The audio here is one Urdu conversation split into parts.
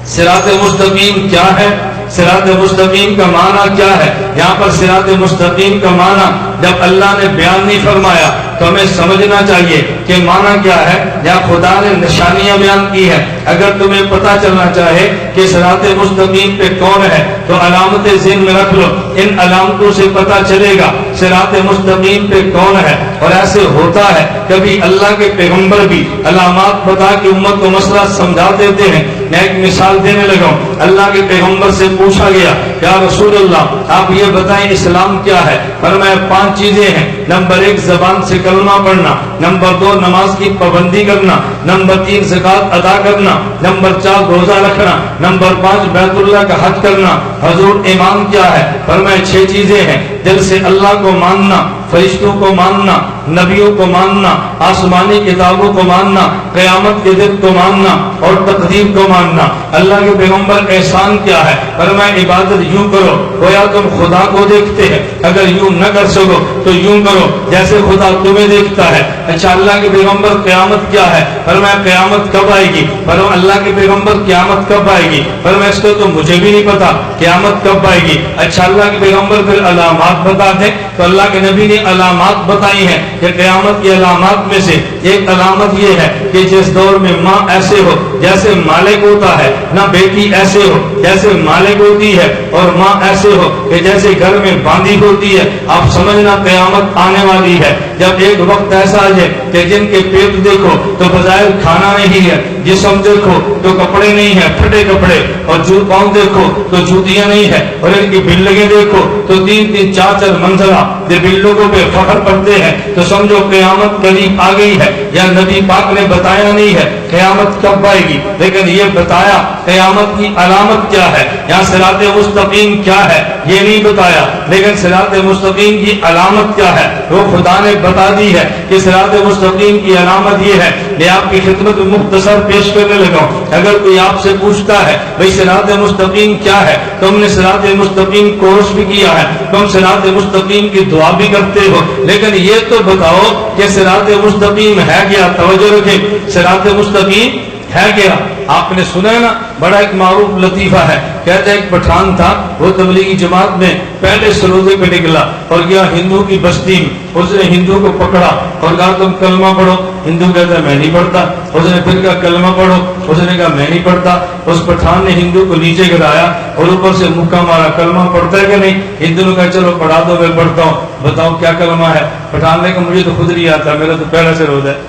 صراط مستقیم کیا ہے؟ صراط مستقیم کا معنی کیا ہے؟ یہاں پر صراط مستقیم کا معنی جب اللہ نے بیان نہیں فرمایا تو ہمیں سمجھنا چاہیے کہ معنی کیا ہے، یا خدا نے نشانیاں بیان کی ہے۔ اگر تمہیں پتہ چلنا چاہے کہ صراط مستقیم پہ کون ہے تو علامت ذہن میں رکھ لو، ان علامتوں سے پتہ چلے گا صراط مستقیم پہ کون ہے۔ اور ایسے ہوتا ہے کبھی اللہ کے پیغمبر بھی علامات بتا کے امت کو مسئلہ سمجھا دیتے ہیں۔ میں ایک مثال دینے لگا ہوں، اللہ کے پیغمبر سے پوچھا گیا یا رسول اللہ آپ یہ بتائیں اسلام کیا ہے؟ فرمایا 5 چیزیں ہیں، نمبر 1 زبان سے کلمہ پڑھنا، نمبر 2 نماز کی پابندی کرنا، نمبر 3 زکوٰۃ ادا کرنا، نمبر 4 روزہ رکھنا، نمبر 5 بیت اللہ کا حج کرنا۔ حضور ایمان کیا ہے؟ فرمایا 6 چیزیں ہیں، دل سے اللہ کو ماننا، فرشتوں کو ماننا، نبیوں کو ماننا، آسمانی کتابوں کو ماننا، قیامت کے دن کو ماننا اور تقدیر کو ماننا۔ اللہ کے پیغمبر احسان کیا ہے؟ فرمایا عبادت یوں کرو گویا تم خدا کو دیکھتے ہیں، اگر یوں نہ کر سکو تو یوں کرو جیسے خدا تمہیں دیکھتا ہے۔ اچھا اللہ کے پیغمبر قیامت کیا ہے؟ فرمایا قیامت کب آئے گی؟ فرمایا اللہ کے پیغمبر قیامت کب آئے گی؟ فرمایا اس کو تو مجھے بھی نہیں پتا قیامت کب آئے گی۔ اچھا اللہ کے پیغمبر پھر علامات بتا دیں تو اللہ کے نبی نے علامات بتائی ہیں کہ قیامت کی علامات میں سے ایک علامت یہ ہے کہ جس دور میں ماں ایسے ہو جیسے مالک ہوتا ہے، نہ بیٹی ایسے ہو جیسے مالک ہوتی ہے، اور ماں ایسے ہو کہ جیسے گھر میں باندھی ہوتی ہے۔ آپ سمجھنا قیامت آنے والی ہے جب ایک وقت ایسا آ جائے کہ جن کے پیٹ دیکھو تو بظاہر کھانا نہیں ہے، جسم دیکھو تو کپڑے نہیں ہیں، پھٹے کپڑے، اور پاؤں دیکھو تو جوتیاں نہیں ہیں، اور ان کی بلڈنگیں دیکھو تو 3-3 4-4 منزلہ بلڈنگوں پہ فخر کرتے ہیں، تو سمجھو قیامت قریب آ گئی ہے۔ یا نبی پاک نے بتایا نہیں ہے قیامت کب آئے گی، لیکن یہ بتایا قیامت کی علامت کیا ہے۔ یہاں صراط مستقیم کیا ہے یہ نہیں بتایا، لیکن صراط مستقیم کی علامت کیا ہے وہ خدا نے بتا دی ہے کہ صراط مستقیم کی علامت یہ ہے۔ میں آپ کی خدمت مختصر پیش کرنے لگا ہوں۔ اگر کوئی آپ سے پوچھتا ہے بھائی صراط مستقیم کیا ہے، تم نے صراط مستقیم کورس بھی کیا ہے، تم صراط مستقیم کی دعا بھی کرتے ہو، لیکن یہ تو بتاؤ کہ صراط مستقیم ہے کیا؟ توجہ رکھیں، صراط مستقیم ہے کیا؟ آپ نے سنا ہے نا، بڑا ایک معروف لطیفہ ہے، کہتا ہے ایک پٹھان تھا، وہ تبلیغی جماعت میں پہلے سروزے پہ نکلا اور گیا ہندو کی بستی میں، اس نے ہندو کو پکڑا اور کہا تم کلمہ پڑھو۔ ہندو کہتا ہے میں نہیں پڑھتا۔ اس نے پھر کہا کلمہ پڑھو، اس نے کہا میں نہیں پڑھتا۔ اس پٹھان نے ہندو کو نیچے گرایا اور اوپر سے مکہ مارا، کلمہ پڑھتا ہے کہ نہیں؟ ہندو نے کہا چلو پڑھا دو، میں پڑھتا ہوں، بتاؤ کیا کلمہ ہے؟ پٹھان نے کہا مجھے تو خود نہیں آتا، میرا تو پہلا سے روزہ ہے،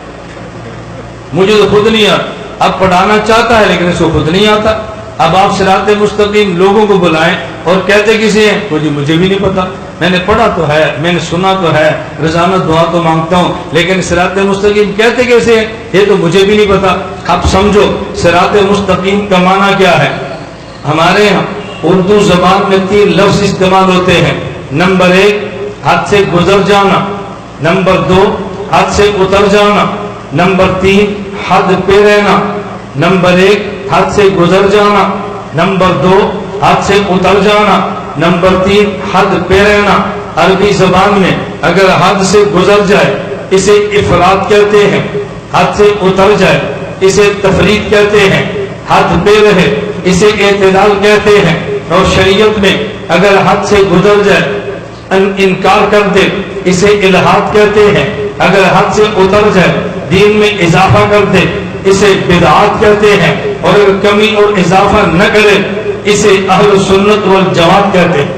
مجھے تو خود نہیں آتا۔ اب پڑھانا چاہتا ہے لیکن اس کو خود نہیں آتا۔ اب آپ صراط مستقیم لوگوں کو بلائیں اور کہتے کسی ہیں مجھے بھی نہیں پتا، میں نے پڑھا تو ہے، میں نے سنا تو ہے، روزانہ دعا تو مانگتا ہوں، لیکن صراط مستقیم کہتے کیسے ہیں یہ تو مجھے بھی نہیں پتا۔ اب سمجھو صراط مستقیم کا معنی کیا ہے۔ ہمارے یہاں اردو زبان میں 3 لفظ استعمال ہوتے ہیں۔ نمبر 1 حد سے گزر جانا، نمبر 2 حد سے اتر جانا، نمبر 3 حد پہ رہنا۔ نمبر 1 حد سے گزر جانا، نمبر 2 حد سے اتر جانا، نمبر 3 حد پہ رہنا۔ عربی زبان میں اگر حد سے گزر جائے اسے افراد کہتے ہیں، حد سے اتر جائے اسے تفرید کہتے ہیں، حد پہ رہے اسے اعتدال کہتے ہیں، اور شریعت میں اگر حد سے گزر جائے انکار کر دے اسے الحاد کہتے ہیں، اگر حد سے اتر جائے دین میں اضافہ کر دے اسے بدعات کہتے ہیں، اور اگر کمی اور اضافہ نہ کرے اسے اہل سنت والجماعت کہتے ہیں۔